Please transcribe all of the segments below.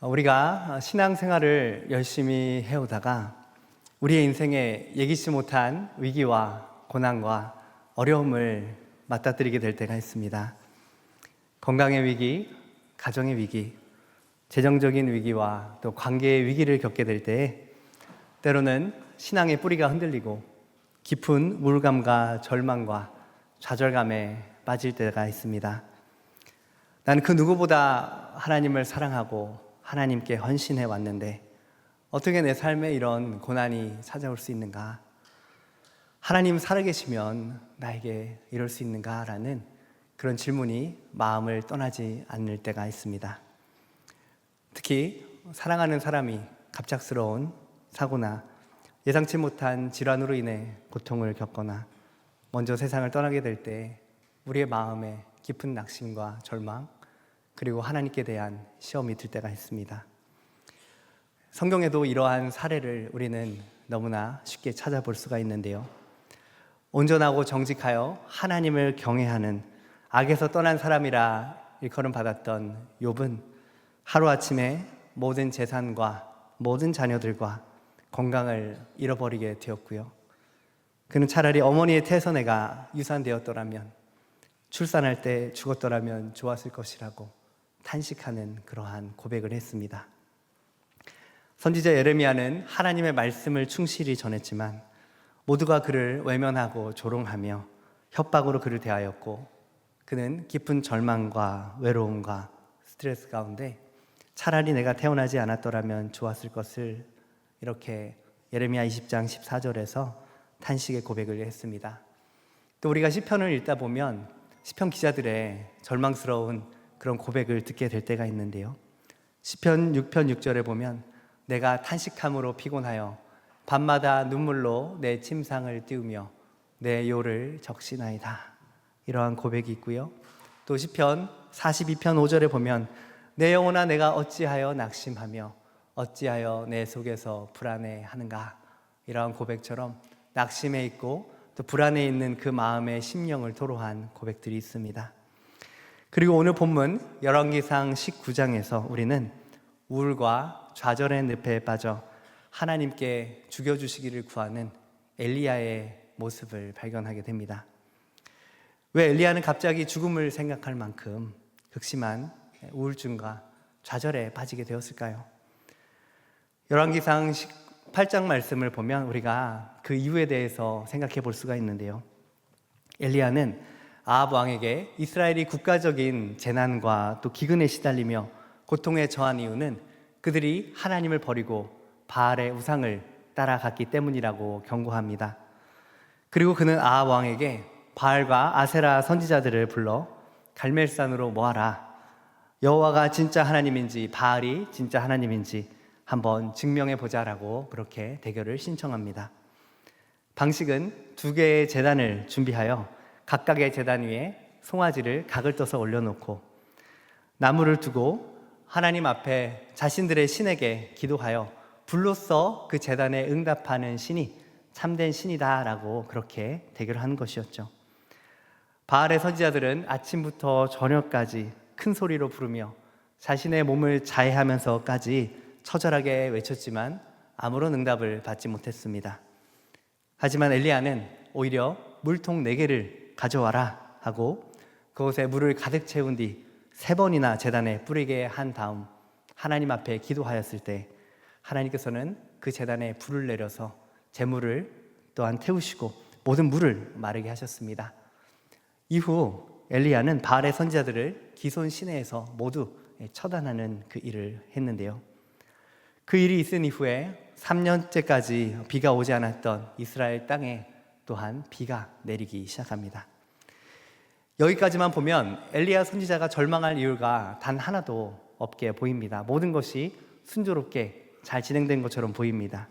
우리가 신앙생활을 열심히 해오다가 우리의 인생에 예기치 못한 위기와 고난과 어려움을 맞닥뜨리게 될 때가 있습니다. 건강의 위기, 가정의 위기, 재정적인 위기와 또 관계의 위기를 겪게 될 때에 때로는 신앙의 뿌리가 흔들리고 깊은 우울감과 절망과 좌절감에 빠질 때가 있습니다. 나는 그 누구보다 하나님을 사랑하고 하나님께 헌신해 왔는데 어떻게 내 삶에 이런 고난이 찾아올 수 있는가? 하나님 살아계시면 나에게 이럴 수 있는가? 라는 그런 질문이 마음을 떠나지 않을 때가 있습니다. 특히 사랑하는 사람이 갑작스러운 사고나 예상치 못한 질환으로 인해 고통을 겪거나 먼저 세상을 떠나게 될 때 우리의 마음에 깊은 낙심과 절망 그리고 하나님께 대한 시험이 들 때가 있습니다. 성경에도 이러한 사례를 우리는 너무나 쉽게 찾아볼 수가 있는데요. 온전하고 정직하여 하나님을 경외하는 악에서 떠난 사람이라 일컬음 받았던 욥은 하루아침에 모든 재산과 모든 자녀들과 건강을 잃어버리게 되었고요. 그는 차라리 어머니의 태선애가 유산되었더라면, 출산할 때 죽었더라면 좋았을 것이라고 탄식하는 그러한 고백을 했습니다. 선지자 예레미야는 하나님의 말씀을 충실히 전했지만 모두가 그를 외면하고 조롱하며 협박으로 그를 대하였고, 그는 깊은 절망과 외로움과 스트레스 가운데 차라리 내가 태어나지 않았더라면 좋았을 것을, 이렇게 예레미야 20장 14절에서 탄식의 고백을 했습니다. 또 우리가 시편을 읽다 보면 시편 기자들의 절망스러운 그런 고백을 듣게 될 때가 있는데요. 시편 6편 6절에 보면 내가 탄식함으로 피곤하여 밤마다 눈물로 내 침상을 띄우며 내 요를 적시나이다, 이러한 고백이 있고요. 또 시편 42편 5절에 보면 내 영혼아 내가 어찌하여 낙심하며 어찌하여 내 속에서 불안해하는가, 이러한 고백처럼 낙심해 있고 또 불안해 있는 그 마음의 심령을 토로한 고백들이 있습니다. 그리고 오늘 본문 열왕기상 19장에서 우리는 우울과 좌절의 늪에 빠져 하나님께 죽여주시기를 구하는 엘리야의 모습을 발견하게 됩니다. 왜 엘리야는 갑자기 죽음을 생각할 만큼 극심한 우울증과 좌절에 빠지게 되었을까요? 열왕기상 18장 말씀을 보면 우리가 그 이유에 대해서 생각해 볼 수가 있는데요. 엘리야는 아합 왕에게 이스라엘이 국가적인 재난과 또 기근에 시달리며 고통에 처한 이유는 그들이 하나님을 버리고 바알의 우상을 따라갔기 때문이라고 경고합니다. 그리고 그는 아합 왕에게 바알과 아세라 선지자들을 불러 갈멜산으로 모아라, 여호와가 진짜 하나님인지 바알이 진짜 하나님인지 한번 증명해 보자라고 그렇게 대결을 신청합니다. 방식은 두 개의 제단을 준비하여 각각의 제단 위에 송아지를 각을 떠서 올려놓고 나무를 두고 하나님 앞에 자신들의 신에게 기도하여 불로써 그 제단에 응답하는 신이 참된 신이다라고 그렇게 대결하는 것이었죠. 바알의 선지자들은 아침부터 저녁까지 큰 소리로 부르며 자신의 몸을 자해하면서까지 처절하게 외쳤지만 아무런 응답을 받지 못했습니다. 하지만 엘리야는 오히려 물통 4개를 가져와라 하고 그곳에 물을 가득 채운 뒤 3번이나 제단에 뿌리게 한 다음 하나님 앞에 기도하였을 때 하나님께서는 그 제단에 불을 내려서 재물을 또한 태우시고 모든 물을 마르게 하셨습니다. 이후 엘리야는 바알의 선지자들을 기손 시내에서 모두 처단하는 그 일을 했는데요. 그 일이 있은 이후에 3년째까지 비가 오지 않았던 이스라엘 땅에 또한 비가 내리기 시작합니다. 여기까지만 보면 엘리야 선지자가 절망할 이유가 단 하나도 없게 보입니다. 모든 것이 순조롭게 잘 진행된 것처럼 보입니다.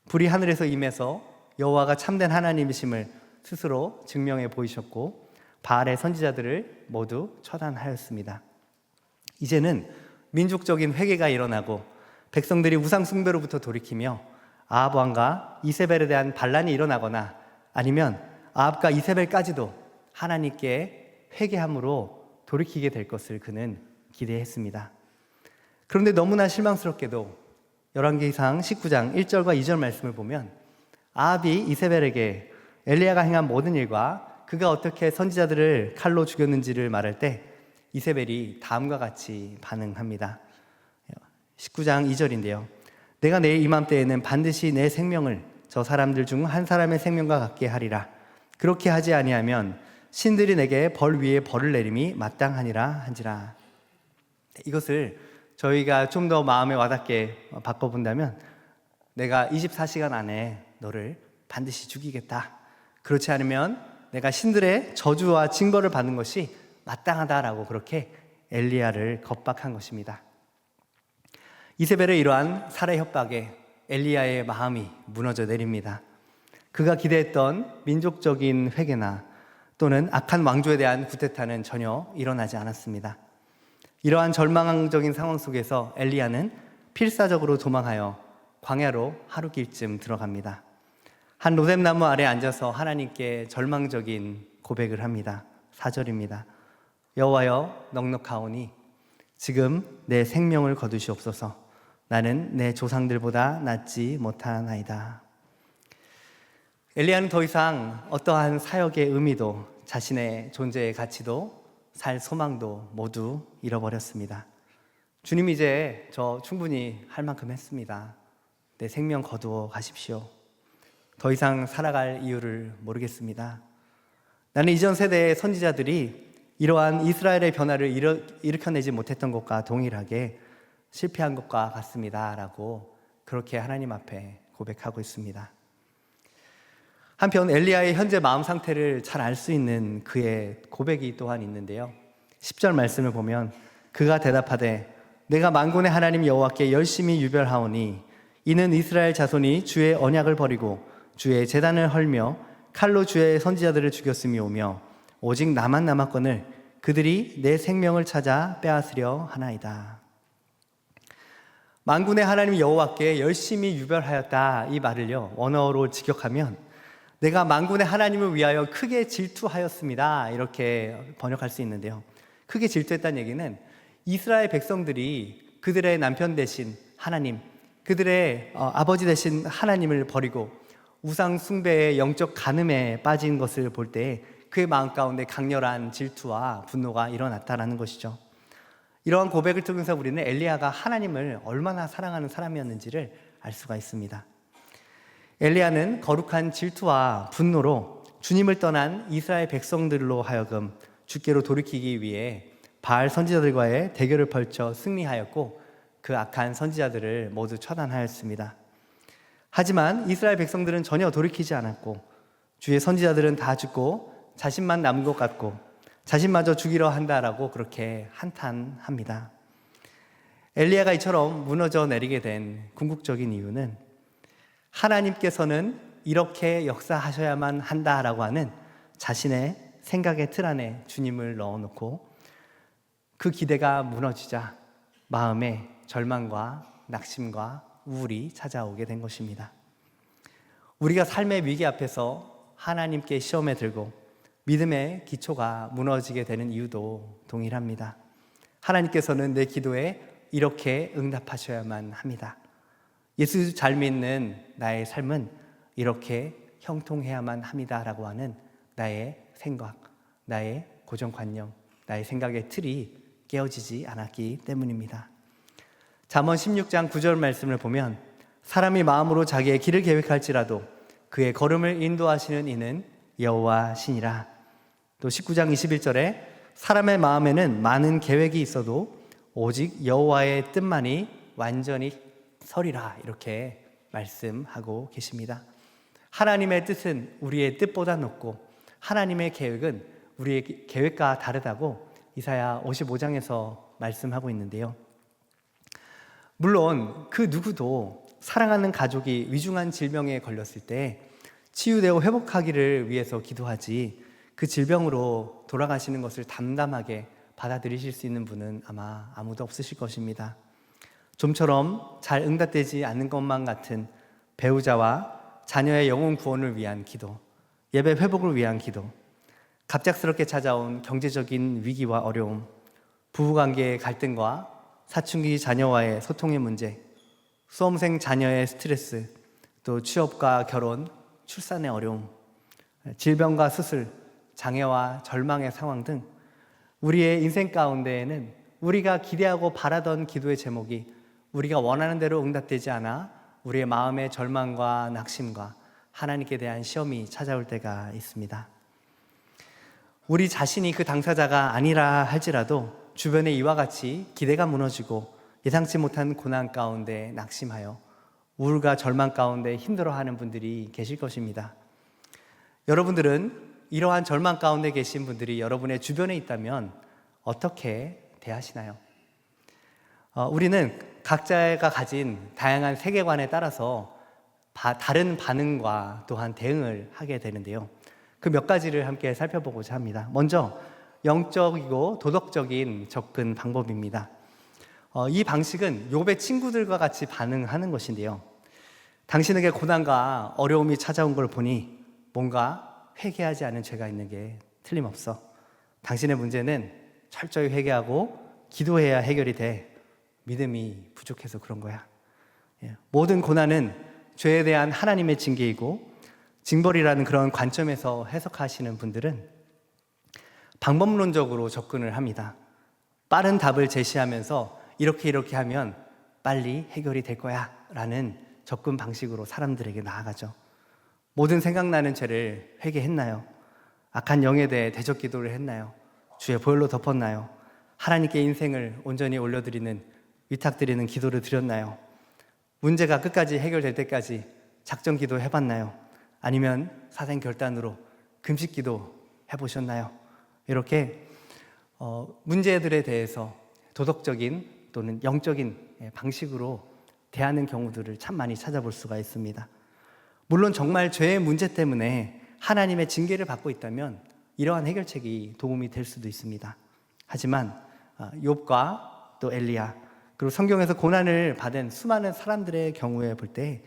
불이 하늘에서 임해서 여호와가 참된 하나님이심을 스스로 증명해 보이셨고 바알의 선지자들을 모두 처단하였습니다. 이제는 민족적인 회개가 일어나고 백성들이 우상 숭배로부터 돌이키며 아합 왕과 이세벨에 대한 반란이 일어나거나 아니면 아합과 이세벨까지도 하나님께 회개함으로 돌이키게 될 것을 그는 기대했습니다. 그런데 너무나 실망스럽게도 열왕기상 19장 1절과 2절 말씀을 보면 아합이 이세벨에게 엘리야가 행한 모든 일과 그가 어떻게 선지자들을 칼로 죽였는지를 말할 때 이세벨이 다음과 같이 반응합니다. 19장 2절인데요. 내가 내일 이맘때에는 반드시 내 생명을 저 사람들 중 한 사람의 생명과 같게 하리라. 그렇게 하지 아니하면 신들이 내게 벌 위에 벌을 내림이 마땅하니라 한지라. 이것을 저희가 좀 더 마음에 와닿게 바꿔본다면 내가 24시간 안에 너를 반드시 죽이겠다. 그렇지 않으면 내가 신들의 저주와 징벌을 받는 것이 마땅하다라고 그렇게 엘리야를 겁박한 것입니다. 이세벨의 이러한 살해 협박에 엘리야의 마음이 무너져 내립니다. 그가 기대했던 민족적인 회개나 또는 악한 왕조에 대한 쿠데타는 전혀 일어나지 않았습니다. 이러한 절망적인 상황 속에서 엘리야는 필사적으로 도망하여 광야로 하루길쯤 들어갑니다. 한 로뎀나무 아래 앉아서 하나님께 절망적인 고백을 합니다. 4절입니다. 여호와여 넉넉하오니 지금 내 생명을 거두시옵소서. 나는 내 조상들보다 낫지 못하나이다. 엘리야는 더 이상 어떠한 사역의 의미도 자신의 존재의 가치도 살 소망도 모두 잃어버렸습니다. 주님, 이제 저 충분히 할 만큼 했습니다. 내 생명 거두어 가십시오. 더 이상 살아갈 이유를 모르겠습니다. 나는 이전 세대의 선지자들이 이러한 이스라엘의 변화를 일으켜내지 못했던 것과 동일하게 실패한 것과 같습니다 라고 그렇게 하나님 앞에 고백하고 있습니다. 한편 엘리야의 현재 마음 상태를 잘 알 수 있는 그의 고백이 또한 있는데요. 10절 말씀을 보면 그가 대답하되 내가 만군의 하나님 여호와께 열심히 유별하오니 이는 이스라엘 자손이 주의 언약을 버리고 주의 제단을 헐며 칼로 주의 선지자들을 죽였음이오며 오직 나만 남았거늘 그들이 내 생명을 찾아 빼앗으려 하나이다. 만군의 하나님 여호와께 열심히 유별하였다, 이 말을요 원어로 직역하면 내가 만군의 하나님을 위하여 크게 질투하였습니다, 이렇게 번역할 수 있는데요. 크게 질투했다는 얘기는 이스라엘 백성들이 그들의 남편 대신 하나님, 그들의 아버지 대신 하나님을 버리고 우상 숭배의 영적 간음에 빠진 것을 볼 때 그의 마음 가운데 강렬한 질투와 분노가 일어났다라는 것이죠. 이러한 고백을 통해서 우리는 엘리야가 하나님을 얼마나 사랑하는 사람이었는지를 알 수가 있습니다. 엘리야는 거룩한 질투와 분노로 주님을 떠난 이스라엘 백성들로 하여금 주께로 돌이키기 위해 바알 선지자들과의 대결을 펼쳐 승리하였고 그 악한 선지자들을 모두 처단하였습니다. 하지만 이스라엘 백성들은 전혀 돌이키지 않았고 주의 선지자들은 다 죽고 자신만 남은 것 같고 자신마저 죽이려 한다라고 그렇게 한탄합니다. 엘리야가 이처럼 무너져 내리게 된 궁극적인 이유는 하나님께서는 이렇게 역사하셔야만 한다라고 하는 자신의 생각의 틀 안에 주님을 넣어놓고 그 기대가 무너지자 마음에 절망과 낙심과 우울이 찾아오게 된 것입니다. 우리가 삶의 위기 앞에서 하나님께 시험에 들고 믿음의 기초가 무너지게 되는 이유도 동일합니다. 하나님께서는 내 기도에 이렇게 응답하셔야만 합니다. 예수 잘 믿는 나의 삶은 이렇게 형통해야만 합니다라고 하는 나의 생각, 나의 고정관념, 나의 생각의 틀이 깨어지지 않았기 때문입니다. 잠언 16장 9절 말씀을 보면 사람이 마음으로 자기의 길을 계획할지라도 그의 걸음을 인도하시는 이는 여호와시니라. 또 19장 21절에 사람의 마음에는 많은 계획이 있어도 오직 여호와의 뜻만이 완전히 서리라, 이렇게 말씀하고 계십니다. 하나님의 뜻은 우리의 뜻보다 높고 하나님의 계획은 우리의 계획과 다르다고 이사야 55장에서 말씀하고 있는데요. 물론 그 누구도 사랑하는 가족이 위중한 질병에 걸렸을 때 치유되고 회복하기를 위해서 기도하지 그 질병으로 돌아가시는 것을 담담하게 받아들이실 수 있는 분은 아마 아무도 없으실 것입니다. 좀처럼 잘 응답되지 않는 것만 같은 배우자와 자녀의 영혼 구원을 위한 기도, 예배 회복을 위한 기도, 갑작스럽게 찾아온 경제적인 위기와 어려움, 부부관계의 갈등과 사춘기 자녀와의 소통의 문제, 수험생 자녀의 스트레스, 또 취업과 결혼, 출산의 어려움, 질병과 수술, 장애와 절망의 상황 등 우리의 인생 가운데에는 우리가 기대하고 바라던 기도의 제목이 우리가 원하는 대로 응답되지 않아 우리의 마음의 절망과 낙심과 하나님께 대한 시험이 찾아올 때가 있습니다. 우리 자신이 그 당사자가 아니라 할지라도 주변에 이와 같이 기대가 무너지고 예상치 못한 고난 가운데 낙심하여 우울과 절망 가운데 힘들어하는 분들이 계실 것입니다. 여러분들은 이러한 절망 가운데 계신 분들이 여러분의 주변에 있다면 어떻게 대하시나요? 우리는 각자가 가진 다양한 세계관에 따라서 다른 반응과 또한 대응을 하게 되는데요. 그 몇 가지를 함께 살펴보고자 합니다. 먼저 영적이고 도덕적인 접근 방법입니다. 이 방식은 욥의 친구들과 같이 반응하는 것인데요. 당신에게 고난과 어려움이 찾아온 걸 보니 뭔가 회개하지 않은 죄가 있는 게 틀림없어. 당신의 문제는 철저히 회개하고 기도해야 해결이 돼. 믿음이 부족해서 그런 거야. 모든 고난은 죄에 대한 하나님의 징계이고 징벌이라는 그런 관점에서 해석하시는 분들은 방법론적으로 접근을 합니다. 빠른 답을 제시하면서 이렇게 하면 빨리 해결이 될 거야 라는 접근 방식으로 사람들에게 나아가죠. 모든 생각나는 죄를 회개했나요? 악한 영에 대해 대적 기도를 했나요? 주의 보혈로 덮었나요? 하나님께 인생을 온전히 올려드리는 위탁드리는 기도를 드렸나요? 문제가 끝까지 해결될 때까지 작전 기도 해봤나요? 아니면 사생결단으로 금식 기도 해보셨나요? 이렇게 문제들에 대해서 도덕적인 또는 영적인 방식으로 대하는 경우들을 참 많이 찾아볼 수가 있습니다. 물론 정말 죄의 문제 때문에 하나님의 징계를 받고 있다면 이러한 해결책이 도움이 될 수도 있습니다. 하지만 욥과 또 엘리야 그리고 성경에서 고난을 받은 수많은 사람들의 경우에 볼 때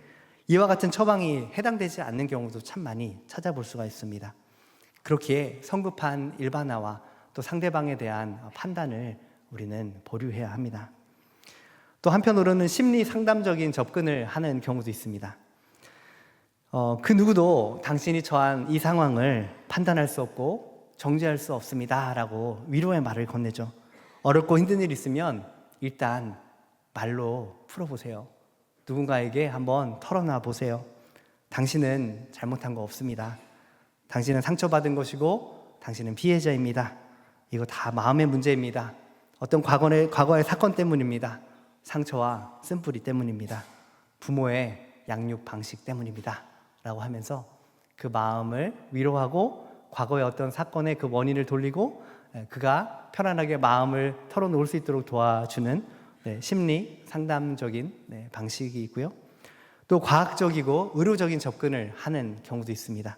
이와 같은 처방이 해당되지 않는 경우도 참 많이 찾아볼 수가 있습니다. 그렇기에 성급한 일반화와 또 상대방에 대한 판단을 우리는 보류해야 합니다. 또 한편으로는 심리 상담적인 접근을 하는 경우도 있습니다. 그 누구도 당신이 처한 이 상황을 판단할 수 없고 정죄할 수 없습니다 라고 위로의 말을 건네죠. 어렵고 힘든 일 있으면 일단 말로 풀어보세요. 누군가에게 한번 털어놔 보세요. 당신은 잘못한 거 없습니다. 당신은 상처받은 것이고 당신은 피해자입니다. 이거 다 마음의 문제입니다. 어떤 과거의 사건 때문입니다. 상처와 쓴뿌리 때문입니다. 부모의 양육 방식 때문입니다 라고 하면서 그 마음을 위로하고 과거의 어떤 사건의 그 원인을 돌리고 그가 편안하게 마음을 털어놓을 수 있도록 도와주는 심리 상담적인 방식이 있고요. 또 과학적이고 의료적인 접근을 하는 경우도 있습니다.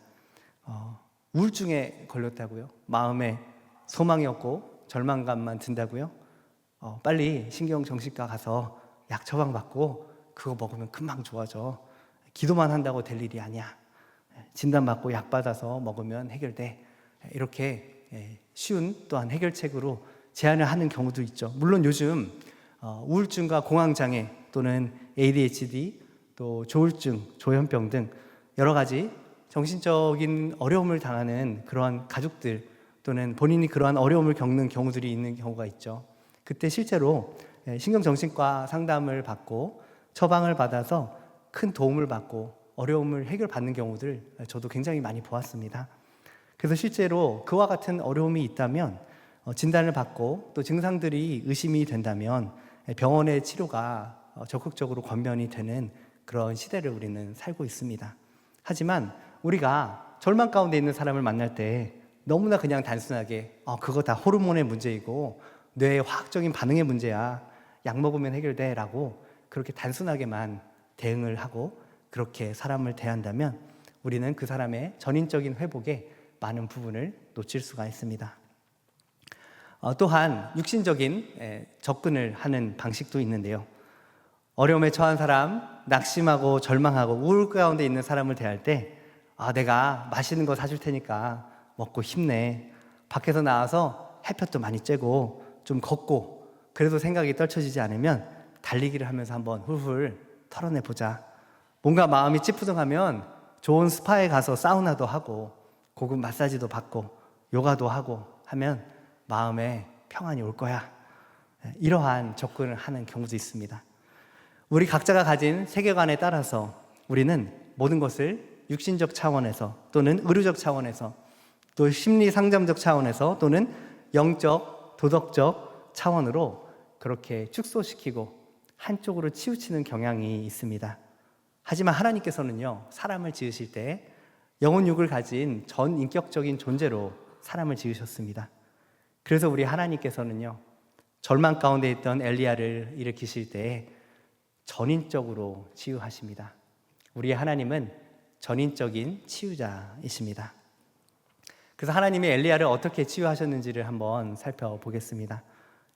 우울증에 걸렸다고요? 마음에 소망이 없고 절망감만 든다고요? 빨리 신경정신과 가서 약 처방받고 그거 먹으면 금방 좋아져. 기도만 한다고 될 일이 아니야. 진단받고 약 받아서 먹으면 해결돼. 이렇게 쉬운 또한 해결책으로 제안을 하는 경우도 있죠. 물론 요즘 우울증과 공황장애 또는 ADHD 또 조울증, 조현병 등 여러 가지 정신적인 어려움을 당하는 그러한 가족들 또는 본인이 그러한 어려움을 겪는 경우들이 있는 경우가 있죠. 그때 실제로 신경정신과 상담을 받고 처방을 받아서 큰 도움을 받고 어려움을 해결받는 경우들 저도 굉장히 많이 보았습니다. 그래서 실제로 그와 같은 어려움이 있다면 진단을 받고 또 증상들이 의심이 된다면 병원의 치료가 적극적으로 권면이 되는 그런 시대를 우리는 살고 있습니다. 하지만 우리가 절망 가운데 있는 사람을 만날 때 너무나 그냥 단순하게 그거 다 호르몬의 문제이고 뇌의 화학적인 반응의 문제야. 약 먹으면 해결돼 라고 그렇게 단순하게만 대응을 하고 그렇게 사람을 대한다면 우리는 그 사람의 전인적인 회복에 많은 부분을 놓칠 수가 있습니다. 또한 육신적인 접근을 하는 방식도 있는데요. 어려움에 처한 사람, 낙심하고 절망하고 우울 가운데 있는 사람을 대할 때 내가 맛있는 거 사줄 테니까 먹고 힘내. 밖에서 나와서 햇볕도 많이 쬐고 좀 걷고 그래도 생각이 떨쳐지지 않으면 달리기를 하면서 한번 훌훌 털어내보자. 뭔가 마음이 찌푸둥하면 좋은 스파에 가서 사우나도 하고 고급 마사지도 받고 요가도 하고 하면 마음에 평안이 올 거야. 이러한 접근을 하는 경우도 있습니다. 우리 각자가 가진 세계관에 따라서 우리는 모든 것을 육신적 차원에서 또는 의료적 차원에서 또 심리 상담적 차원에서 또는 영적, 도덕적 차원으로 그렇게 축소시키고 한쪽으로 치우치는 경향이 있습니다. 하지만 하나님께서는요, 사람을 지으실 때 영혼육을 가진 전인격적인 존재로 사람을 지으셨습니다. 그래서 우리 하나님께서는요, 절망 가운데 있던 엘리야를 일으키실 때 전인적으로 치유하십니다. 우리의 하나님은 전인적인 치유자이십니다. 그래서 하나님이 엘리야를 어떻게 치유하셨는지를 한번 살펴보겠습니다.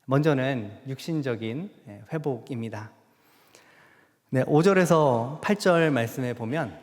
먼저는 육신적인 회복입니다. 5절에서 8절 말씀에 보면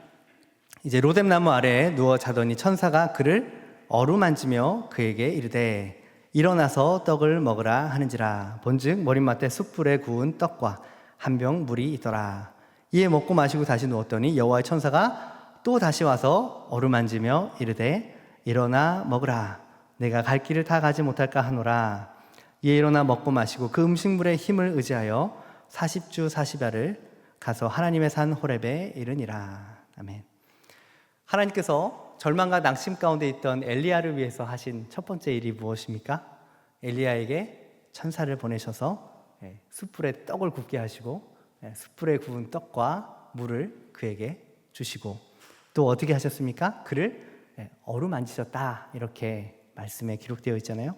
이제 로뎀나무 아래에 누워 자더니 천사가 그를 어루만지며 그에게 이르되 일어나서 떡을 먹으라 하는지라. 본즉 머릿맡에 숯불에 구운 떡과 한 병 물이 있더라. 이에 먹고 마시고 다시 누웠더니 여호와의 천사가 또 다시 와서 어루만지며 이르되 일어나 먹으라. 내가 갈 길을 다 가지 못할까 하노라. 이에 일어나 먹고 마시고 그 음식물의 힘을 의지하여 40주 40야를 가서 하나님의 산 호렙에 이르니라. 아멘. 하나님께서 절망과 낙심 가운데 있던 엘리야를 위해서 하신 첫 번째 일이 무엇입니까? 엘리야에게 천사를 보내셔서 숯불에 떡을 굽게 하시고 숯불에 구운 떡과 물을 그에게 주시고 또 어떻게 하셨습니까? 그를 어루만지셨다, 이렇게 말씀에 기록되어 있잖아요.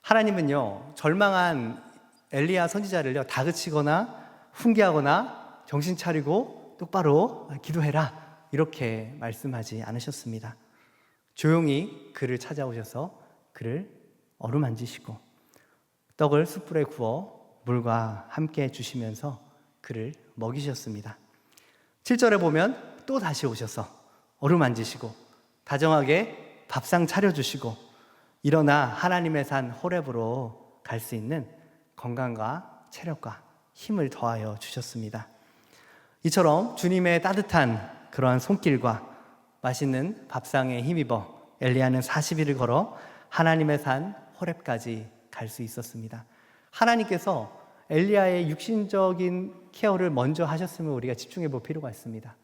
하나님은요, 절망한 엘리야 선지자를요 다그치거나 훈계하거나 정신 차리고 똑바로 기도해라, 이렇게 말씀하지 않으셨습니다. 조용히 그를 찾아오셔서 그를 어루만지시고 떡을 숯불에 구워 물과 함께 주시면서 그를 먹이셨습니다. 7절에 보면 또 다시 오셔서 어루만지시고 다정하게 밥상 차려주시고 일어나 하나님의 산 호렙으로 갈 수 있는 건강과 체력과 힘을 더하여 주셨습니다. 이처럼 주님의 따뜻한 그러한 손길과 맛있는 밥상에 힘입어 엘리야는 40일을 걸어 하나님의 산 호렙까지 갈 수 있었습니다. 하나님께서 엘리야의 육신적인 케어를 먼저 하셨음을 우리가 집중해 볼 필요가 있습니다.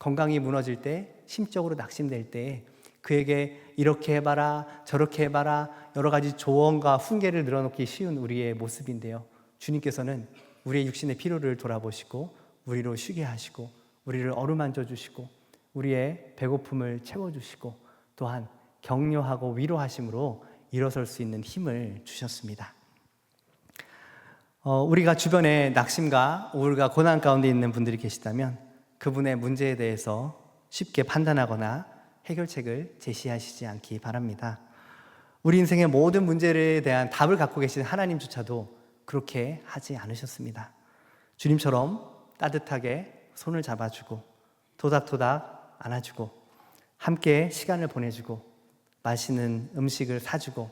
건강이 무너질 때, 심적으로 낙심될 때 그에게 이렇게 해봐라 저렇게 해봐라 여러 가지 조언과 훈계를 늘어놓기 쉬운 우리의 모습인데요, 주님께서는 우리의 육신의 피로를 돌아보시고 우리로 쉬게 하시고 우리를 어루만져 주시고 우리의 배고픔을 채워주시고 또한 격려하고 위로하심으로 일어설 수 있는 힘을 주셨습니다. 우리가 주변에 낙심과 우울과 고난 가운데 있는 분들이 계시다면 그분의 문제에 대해서 쉽게 판단하거나 해결책을 제시하시지 않기 바랍니다. 우리 인생의 모든 문제에 대한 답을 갖고 계신 하나님조차도 그렇게 하지 않으셨습니다. 주님처럼 따뜻하게 손을 잡아주고 토닥토닥 안아주고 함께 시간을 보내주고 맛있는 음식을 사주고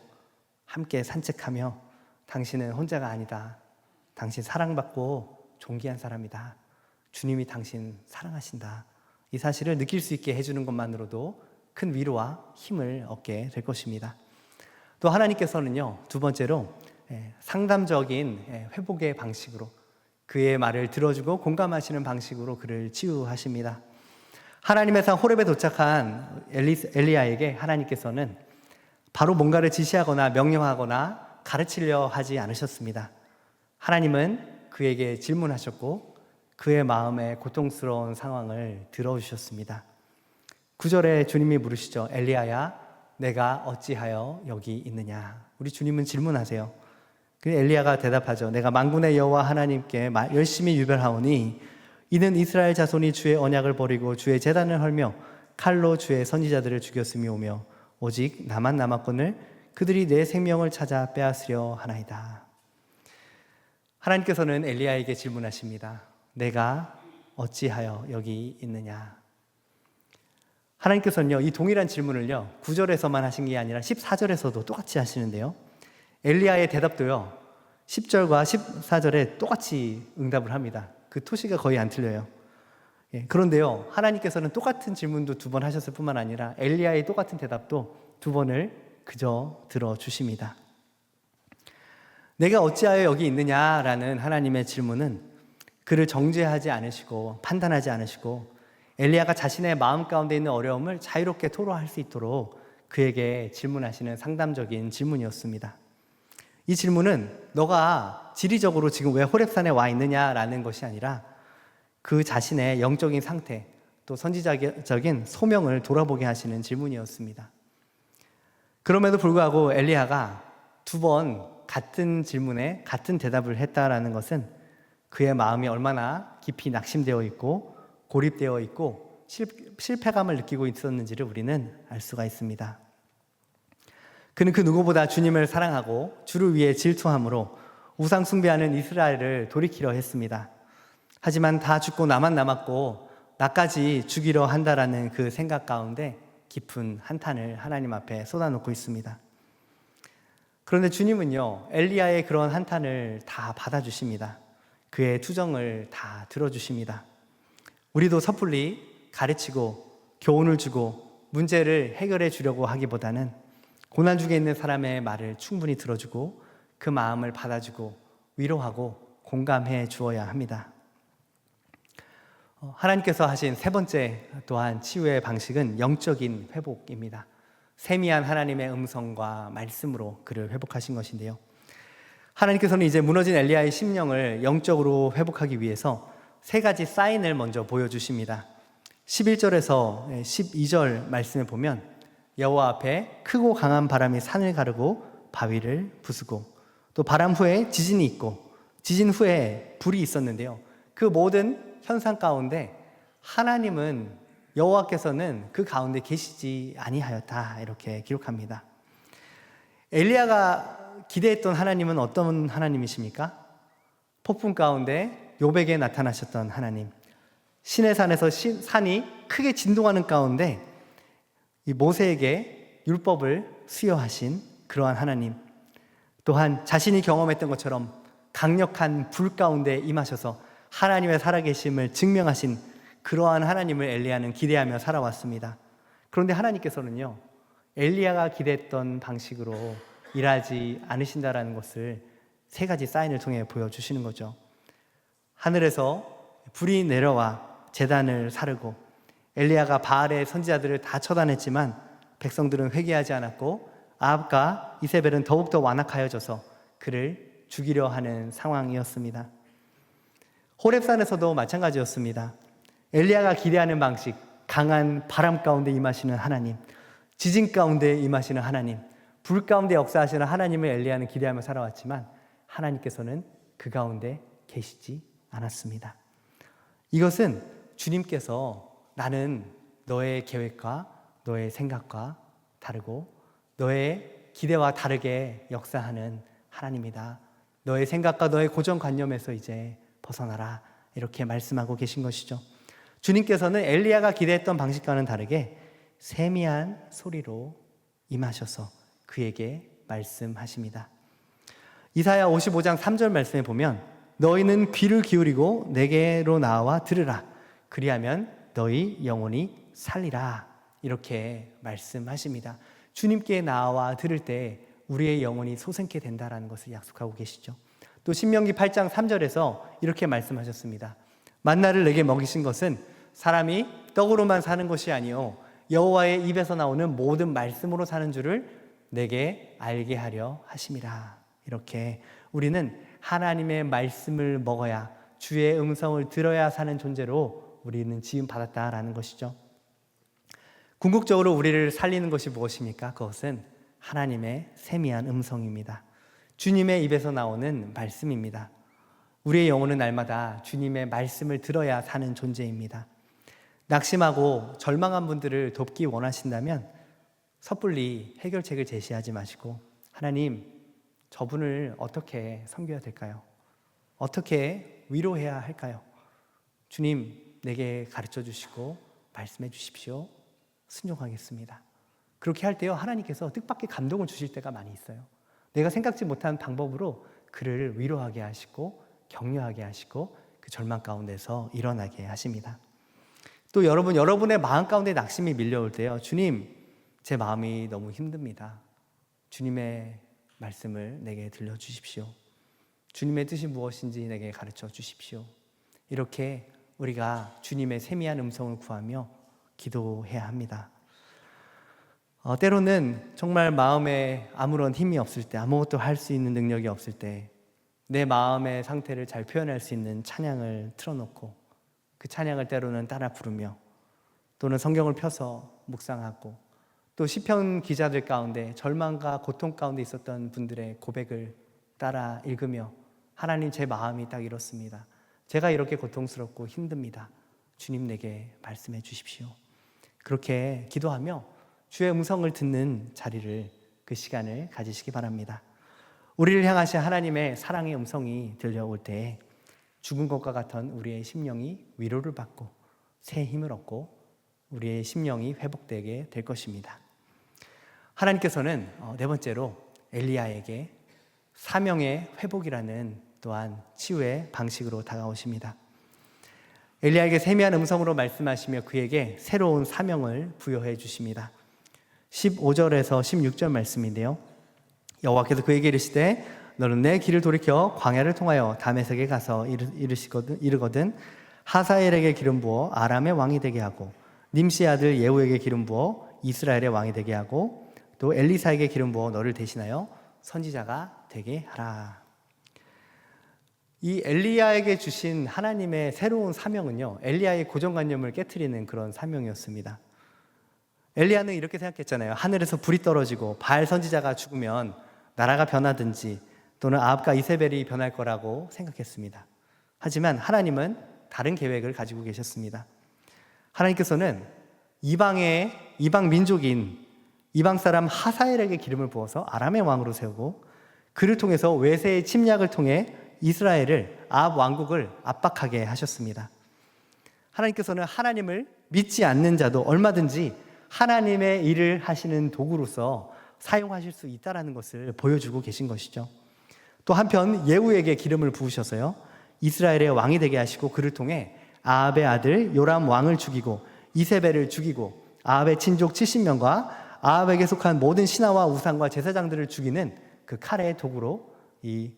함께 산책하며 당신은 혼자가 아니다. 당신 사랑받고 존귀한 사람이다. 주님이 당신 사랑하신다. 이 사실을 느낄 수 있게 해주는 것만으로도 큰 위로와 힘을 얻게 될 것입니다. 또 하나님께서는요, 두 번째로 상담적인 회복의 방식으로 그의 말을 들어주고 공감하시는 방식으로 그를 치유하십니다. 하나님의 산 호렙에 도착한 엘리야에게 하나님께서는 바로 뭔가를 지시하거나 명령하거나 가르치려 하지 않으셨습니다. 하나님은 그에게 질문하셨고 그의 마음의 고통스러운 상황을 들어주셨습니다. 9절에 주님이 물으시죠. 엘리야야, 내가 어찌하여 여기 있느냐. 우리 주님은 질문하세요. 그 엘리야가 대답하죠. 내가 만군의 여호와 하나님께 열심히 유별하오니 이는 이스라엘 자손이 주의 언약을 버리고 주의 제단을 헐며 칼로 주의 선지자들을 죽였음이오며 오직 나만 남았거늘 그들이 내 생명을 찾아 빼앗으려 하나이다. 하나님께서는 엘리야에게 질문하십니다. 내가 어찌하여 여기 있느냐. 하나님께서는요, 이 동일한 질문을요 9절에서만 하신 게 아니라 14절에서도 똑같이 하시는데요, 엘리야의 대답도요 10절과 14절에 똑같이 응답을 합니다. 그 토시가 거의 안 틀려요. 그런데요, 하나님께서는 똑같은 질문도 2번 하셨을 뿐만 아니라 엘리야의 똑같은 대답도 2번을 그저 들어주십니다. 내가 어찌하여 여기 있느냐라는 하나님의 질문은 그를 정죄하지 않으시고 판단하지 않으시고 엘리야가 자신의 마음 가운데 있는 어려움을 자유롭게 토로할 수 있도록 그에게 질문하시는 상담적인 질문이었습니다. 이 질문은 너가 지리적으로 지금 왜 호렙산에 와 있느냐라는 것이 아니라 그 자신의 영적인 상태 또 선지자적인 소명을 돌아보게 하시는 질문이었습니다. 그럼에도 불구하고 엘리야가 2번 같은 질문에 같은 대답을 했다라는 것은 그의 마음이 얼마나 깊이 낙심되어 있고 고립되어 있고 실패감을 느끼고 있었는지를 우리는 알 수가 있습니다. 그는 그 누구보다 주님을 사랑하고 주를 위해 질투함으로 우상 숭배하는 이스라엘을 돌이키려 했습니다. 하지만 다 죽고 나만 남았고 나까지 죽이려 한다라는 그 생각 가운데 깊은 한탄을 하나님 앞에 쏟아놓고 있습니다. 그런데 주님은요, 엘리야의 그런 한탄을 다 받아주십니다. 그의 투정을 다 들어주십니다. 우리도 섣불리 가르치고 교훈을 주고 문제를 해결해 주려고 하기보다는 고난 중에 있는 사람의 말을 충분히 들어주고 그 마음을 받아주고 위로하고 공감해 주어야 합니다. 하나님께서 하신 3번째 또한 치유의 방식은 영적인 회복입니다. 세미한 하나님의 음성과 말씀으로 그를 회복하신 것인데요. 하나님께서는 이제 무너진 엘리야의 심령을 영적으로 회복하기 위해서 3가지 사인을 먼저 보여주십니다. 11절에서 12절 말씀에 보면 여호와 앞에 크고 강한 바람이 산을 가르고 바위를 부수고 또 바람 후에 지진이 있고 지진 후에 불이 있었는데요. 그 모든 현상 가운데 하나님은 여호와께서는 그 가운데 계시지 아니하였다 이렇게 기록합니다. 엘리야가 기대했던 하나님은 어떤 하나님이십니까? 폭풍 가운데 욥에게 나타나셨던 하나님, 시내산에서 산이 크게 진동하는 가운데 이 모세에게 율법을 수여하신 그러한 하나님, 또한 자신이 경험했던 것처럼 강력한 불 가운데 임하셔서 하나님의 살아계심을 증명하신 그러한 하나님을 엘리야는 기대하며 살아왔습니다. 그런데 하나님께서는요, 엘리야가 기대했던 방식으로 일하지 않으신다라는 것을 3가지 사인을 통해 보여주시는 거죠. 하늘에서 불이 내려와 제단을 사르고 엘리야가 바알의 선지자들을 다 처단했지만 백성들은 회개하지 않았고 아합과 이세벨은 더욱더 완악하여져서 그를 죽이려 하는 상황이었습니다. 호렙산에서도 마찬가지였습니다. 엘리야가 기대하는 방식, 강한 바람 가운데 임하시는 하나님, 지진 가운데 임하시는 하나님, 불 가운데 역사하시는 하나님을 엘리야는 기대하며 살아왔지만 하나님께서는 그 가운데 계시지 않았습니다. 이것은 주님께서 나는 너의 계획과 너의 생각과 다르고 너의 기대와 다르게 역사하는 하나님이다. 너의 생각과 너의 고정관념에서 이제 벗어나라. 이렇게 말씀하고 계신 것이죠. 주님께서는 엘리야가 기대했던 방식과는 다르게 세미한 소리로 임하셔서 그에게 말씀하십니다. 이사야 55장 3절 말씀에 보면 너희는 귀를 기울이고 내게로 나와 들으라. 그리하면 너희 영혼이 살리라. 이렇게 말씀하십니다. 주님께 나와 들을 때 우리의 영혼이 솟게 된다는 것을 약속하고 계시죠. 또 신명기 8장 3절에서 이렇게 말씀하셨습니다. 만나를 내게 먹이신 것은 사람이 떡으로만 사는 것이 아니요 여호와의 입에서 나오는 모든 말씀으로 사는 줄을 내게 알게 하려 하심이라. 이렇게 우리는 하나님의 말씀을 먹어야 주의 음성을 들어야 사는 존재로 우리는 지음 받았다라는 것이죠. 궁극적으로 우리를 살리는 것이 무엇입니까? 그것은 하나님의 세미한 음성입니다. 주님의 입에서 나오는 말씀입니다. 우리의 영혼은 날마다 주님의 말씀을 들어야 사는 존재입니다. 낙심하고 절망한 분들을 돕기 원하신다면 섣불리 해결책을 제시하지 마시고 하나님, 저분을 어떻게 섬겨야 될까요? 어떻게 위로해야 할까요? 주님, 내게 가르쳐 주시고 말씀해 주십시오. 순종하겠습니다. 그렇게 할 때요, 하나님께서 뜻밖의 감동을 주실 때가 많이 있어요. 내가 생각지 못한 방법으로 그를 위로하게 하시고 격려하게 하시고 그 절망 가운데서 일어나게 하십니다. 또 여러분의 마음 가운데 낙심이 밀려올 때요, 주님, 제 마음이 너무 힘듭니다. 주님의 말씀을 내게 들려주십시오. 주님의 뜻이 무엇인지 내게 가르쳐 주십시오. 이렇게 우리가 주님의 세미한 음성을 구하며 기도해야 합니다. 때로는 정말 마음에 아무런 힘이 없을 때, 아무것도 할 수 있는 능력이 없을 때 내 마음의 상태를 잘 표현할 수 있는 찬양을 틀어놓고 그 찬양을 때로는 따라 부르며, 또는 성경을 펴서 묵상하고, 또 시편 기자들 가운데 절망과 고통 가운데 있었던 분들의 고백을 따라 읽으며, 하나님, 제 마음이 딱 이렇습니다. 제가 이렇게 고통스럽고 힘듭니다. 주님, 내게 말씀해 주십시오. 그렇게 기도하며 주의 음성을 듣는 자리를, 그 시간을 가지시기 바랍니다. 우리를 향하신 하나님의 사랑의 음성이 들려올 때 죽은 것과 같은 우리의 심령이 위로를 받고 새 힘을 얻고 우리의 심령이 회복되게 될 것입니다. 하나님께서는 네 번째로 엘리야에게 사명의 회복이라는 또한 치유의 방식으로 다가오십니다. 엘리야에게 세미한 음성으로 말씀하시며 그에게 새로운 사명을 부여해 주십니다. 15절에서 16절 말씀인데요, 여호와께서 그에게 이르시되 너는 내 길을 돌이켜 광야를 통하여 다메섹에 가서 이르거든 하사엘에게 기름 부어 아람의 왕이 되게 하고 님시의 아들 예후에게 기름 부어 이스라엘의 왕이 되게 하고 또 엘리사에게 기름 부어 너를 대신하여 선지자가 되게 하라. 이 엘리야에게 주신 하나님의 새로운 사명은요, 엘리야의 고정관념을 깨트리는 그런 사명이었습니다. 엘리야는 이렇게 생각했잖아요. 하늘에서 불이 떨어지고 바알 선지자가 죽으면 나라가 변하든지 또는 아합과 이세벨이 변할 거라고 생각했습니다. 하지만 하나님은 다른 계획을 가지고 계셨습니다. 하나님께서는 이방 민족인 이방 사람 하사엘에게 기름을 부어서 아람의 왕으로 세우고 그를 통해서 외세의 침략을 통해 이스라엘을, 아합 왕국을 압박하게 하셨습니다. 하나님께서는 하나님을 믿지 않는 자도 얼마든지 하나님의 일을 하시는 도구로서 사용하실 수 있다는 것을 보여주고 계신 것이죠. 또 한편 예후에게 기름을 부으셔서요, 이스라엘의 왕이 되게 하시고 그를 통해 아합의 아들 요람 왕을 죽이고 이세벨을 죽이고 아합의 친족 70명과 아합에게 속한 모든 신하와 우상과 제사장들을 죽이는 그 칼의 도구로 이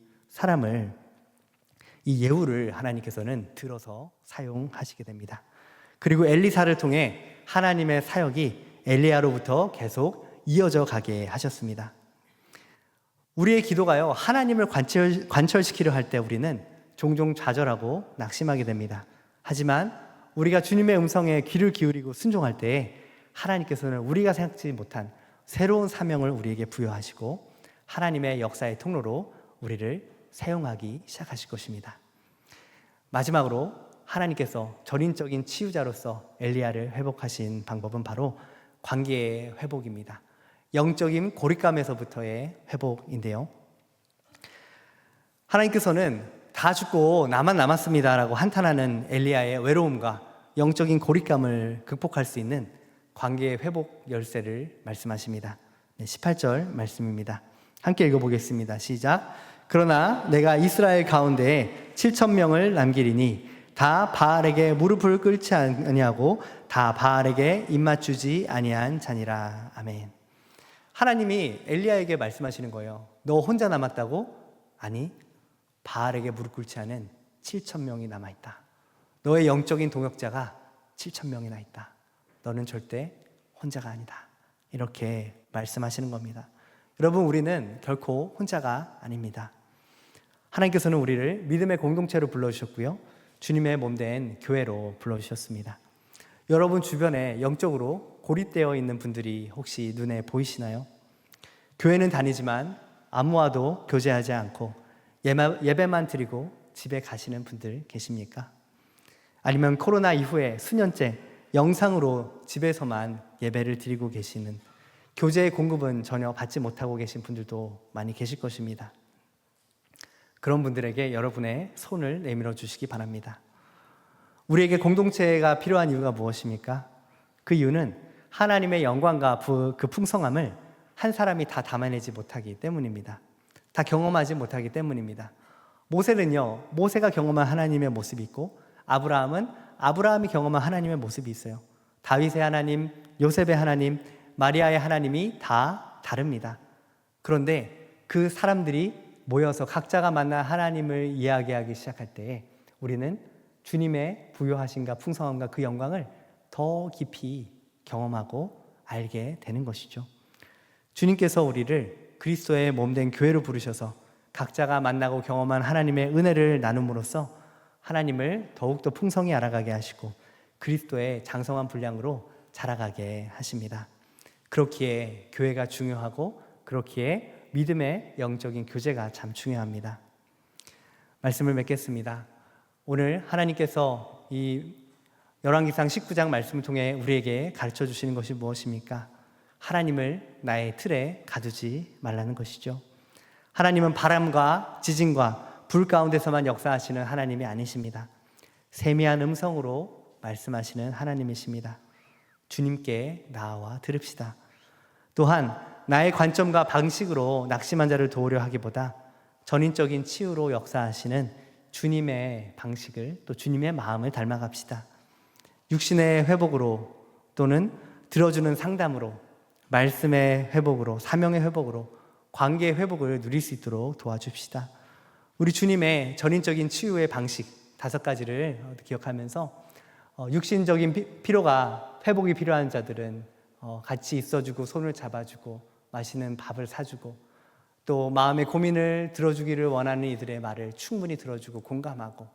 예후를 하나님께서는 들어서 사용하시게 됩니다. 그리고 엘리사를 통해 하나님의 사역이 엘리야로부터 계속 이어져 가게 하셨습니다. 우리의 기도가요, 하나님을 관철시키려 할 때 우리는 종종 좌절하고 낙심하게 됩니다. 하지만 우리가 주님의 음성에 귀를 기울이고 순종할 때에 하나님께서는 우리가 생각지 못한 새로운 사명을 우리에게 부여하시고 하나님의 역사의 통로로 우리를 사용하기 시작하실 것입니다. 마지막으로 하나님께서 전인적인 치유자로서 엘리야를 회복하신 방법은 바로 관계의 회복입니다. 영적인 고립감에서부터의 회복인데요, 하나님께서는 다 죽고 나만 남았습니다라고 한탄하는 엘리야의 외로움과 영적인 고립감을 극복할 수 있는 관계의 회복 열쇠를 말씀하십니다. 18절 말씀입니다. 함께 읽어보겠습니다. 시작. 그러나 내가 이스라엘 가운데에 7,000명을 남기리니 다 바알에게 무릎을 꿇지 아니하고 다 바알에게 입맞추지 아니한 자니라. 아멘. 하나님이 엘리야에게 말씀하시는 거예요. 너 혼자 남았다고? 아니, 바알에게 무릎 꿇지 않은 7,000명이 남아있다. 너의 영적인 동역자가 7,000명이나 있다. 너는 절대 혼자가 아니다. 이렇게 말씀하시는 겁니다. 여러분, 우리는 결코 혼자가 아닙니다. 하나님께서는 우리를 믿음의 공동체로 불러주셨고요, 주님의 몸된 교회로 불러주셨습니다. 여러분 주변에 영적으로 고립되어 있는 분들이 혹시 눈에 보이시나요? 교회는 다니지만 아무와도 교제하지 않고 예배만 드리고 집에 가시는 분들 계십니까? 아니면 코로나 이후에 수년째 영상으로 집에서만 예배를 드리고 계시는, 교제의 공급은 전혀 받지 못하고 계신 분들도 많이 계실 것입니다. 그런 분들에게 여러분의 손을 내밀어 주시기 바랍니다. 우리에게 공동체가 필요한 이유가 무엇입니까? 그 이유는 하나님의 영광과 그 풍성함을 한 사람이 다 담아내지 못하기 때문입니다. 다 경험하지 못하기 때문입니다. 모세는요, 모세가 경험한 하나님의 모습이 있고, 아브라함은 아브라함이 경험한 하나님의 모습이 있어요. 다윗의 하나님, 요셉의 하나님, 마리아의 하나님이 다 다릅니다. 그런데 그 사람들이 모여서 각자가 만난 하나님을 이야기하기 시작할 때에 우리는 주님의 부요하심과 풍성함과 그 영광을 더 깊이 경험하고 알게 되는 것이죠. 주님께서 우리를 그리스도의 몸된 교회로 부르셔서 각자가 만나고 경험한 하나님의 은혜를 나눔으로써 하나님을 더욱더 풍성히 알아가게 하시고 그리스도의 장성한 분량으로 자라가게 하십니다. 그렇기에 교회가 중요하고 그렇기에 믿음의 영적인 교제가 참 중요합니다. 말씀을 맺겠습니다. 오늘 하나님께서 이 열왕기상 19장 말씀을 통해 우리에게 가르쳐 주시는 것이 무엇입니까? 하나님을 나의 틀에 가두지 말라는 것이죠. 하나님은 바람과 지진과 불 가운데서만 역사하시는 하나님이 아니십니다. 세미한 음성으로 말씀하시는 하나님이십니다. 주님께 나와 들읍시다. 또한 나의 관점과 방식으로 낙심한 자를 도우려 하기보다 전인적인 치유로 역사하시는 주님의 방식을 또 주님의 마음을 닮아갑시다. 육신의 회복으로 또는 들어주는 상담으로 말씀의 회복으로 사명의 회복으로 관계의 회복을 누릴 수 있도록 도와줍시다. 우리 주님의 전인적인 치유의 방식 5가지를 기억하면서 육신적인 피로가 회복이 필요한 자들은 같이 있어주고 손을 잡아주고 맛있는 밥을 사주고 또 마음의 고민을 들어주기를 원하는 이들의 말을 충분히 들어주고 공감하고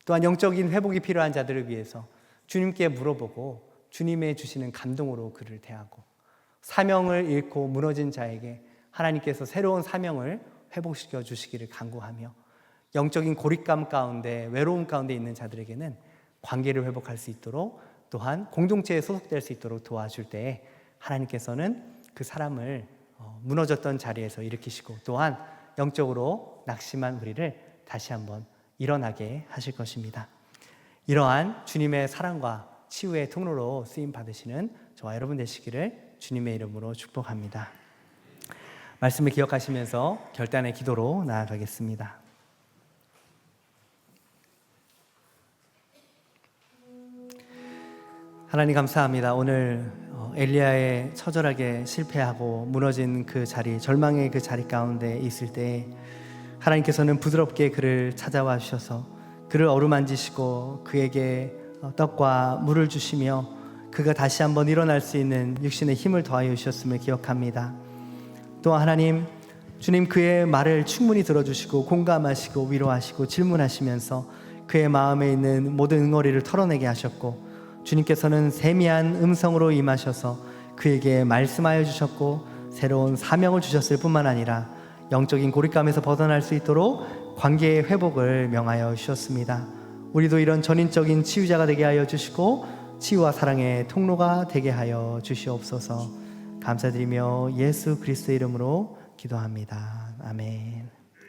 또한 영적인 회복이 필요한 자들을 위해서 주님께 물어보고 주님의 주시는 감동으로 그를 대하고 사명을 잃고 무너진 자에게 하나님께서 새로운 사명을 회복시켜 주시기를 간구하며 영적인 고립감 가운데 외로움 가운데 있는 자들에게는 관계를 회복할 수 있도록 또한 공동체에 소속될 수 있도록 도와줄 때에 하나님께서는 그 사람을 무너졌던 자리에서 일으키시고 또한 영적으로 낙심한 우리를 다시 한번 일어나게 하실 것입니다. 이러한 주님의 사랑과 치유의 통로로 쓰임 받으시는 저와 여러분 되시기를 주님의 이름으로 축복합니다. 말씀을 기억하시면서 결단의 기도로 나아가겠습니다. 하나님 감사합니다. 오늘 엘리야의 처절하게 실패하고 무너진 그 자리, 절망의 그 자리 가운데 있을 때 하나님께서는 부드럽게 그를 찾아와 주셔서 그를 어루만지시고 그에게 떡과 물을 주시며 그가 다시 한번 일어날 수 있는 육신의 힘을 더하여 주셨음을 기억합니다. 또한 하나님, 주님 그의 말을 충분히 들어주시고 공감하시고 위로하시고 질문하시면서 그의 마음에 있는 모든 응어리를 털어내게 하셨고 주님께서는 세미한 음성으로 임하셔서 그에게 말씀하여 주셨고 새로운 사명을 주셨을 뿐만 아니라 영적인 고립감에서 벗어날 수 있도록 관계의 회복을 명하여 주셨습니다. 우리도 이런 전인적인 치유자가 되게 하여 주시고 치유와 사랑의 통로가 되게 하여 주시옵소서. 감사드리며 예수 그리스도의 이름으로 기도합니다. 아멘.